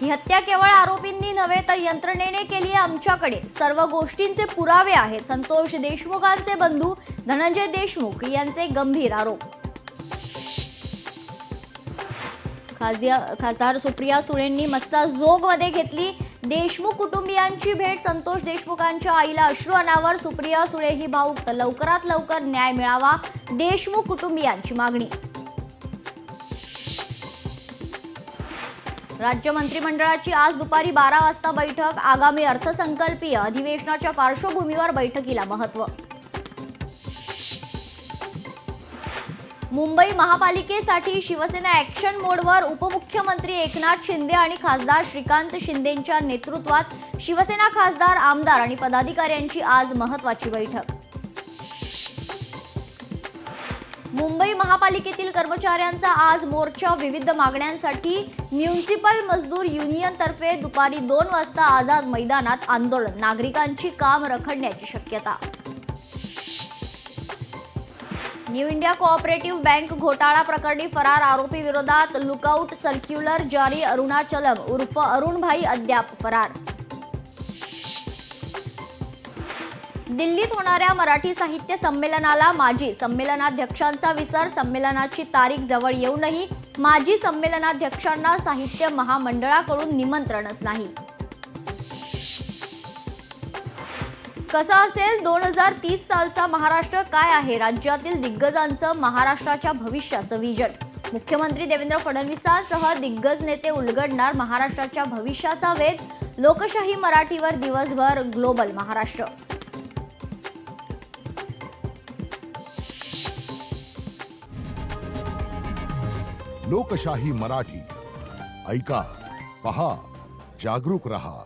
ही हत्या केवळ आरोपींनी नव्हे तर यंत्रणेने केली आहे आमच्याकडे सर्व गोष्टींचे पुरावे आहेत. संतोष देशमुखांचे बंधू धनंजय देशमुख यांचे गंभीर आरोप. खासदार सुप्रिया सुळेंनी मस्साजोगमध्ये घेतली देशमुख कुटुंबियांची भेट. संतोष देशमुखांच्या आईला अश्रू अनावर. सुप्रिया सुळे ही भावुक. लवकरात लवकर न्याय मिळावा देशमुख कुटुंबियांची मागणी. राज्य मंत्रिमंडळाची आज दुपारी 12 वाजता बैठक. आगामी अर्थसंकल्पीय अधिवेशनाच्या पार्श्वभूमीवर बैठकीला महत्त्व. मुंबई महापालिकेसाठी शिवसेना ॲक्शन मोडवर. उपमुख्यमंत्री एकनाथ शिंदे आणि खासदार श्रीकांत शिंदेंच्या नेतृत्वात शिवसेना खासदार, आमदार आणि पदाधिकाऱ्यांची आज महत्त्वाची बैठक. मुंबई महापालिकेतील कर्मचाऱ्यांचा आज मोर्चा. विविध मागण्यांसाठी म्युनिसिपल मजदूर युनियनतर्फे दुपारी 2 वाजता आझाद मैदानात आंदोलन. नागरिकांची काम रखडण्याची शक्यता. न्यू इंडिया कोऑपरेटिव्ह बँक घोटाळा प्रकरणी फरार आरोपी विरोधात लुकआउट सर्क्युलर जारी. अरुणाचलम उर्फ अरुणभाई अद्याप फरार. दिल्लीत होणाऱ्या मराठी साहित्य संमेलनाला माजी संमेलनाध्यक्षांचा विसर. संमेलनाची तारीख जवळ येऊनही माजी संमेलनाध्यक्षांना साहित्य महामंडळाकडून निमंत्रणच नाही. कसा असेल 2030 सालचा महाराष्ट्र? काय आहे राज्यातील दिग्गजांचं महाराष्ट्राच्या भविष्याचं विजन? मुख्यमंत्री देवेंद्र फडणवीसांसह दिग्गज नेते उलगडणार महाराष्ट्राच्या भविष्याचा वेध. लोकशाही मराठीवर दिवसभर ग्लोबल महाराष्ट्र. लोकशाही मराठी ऐका, पहा, जागरूक रहा.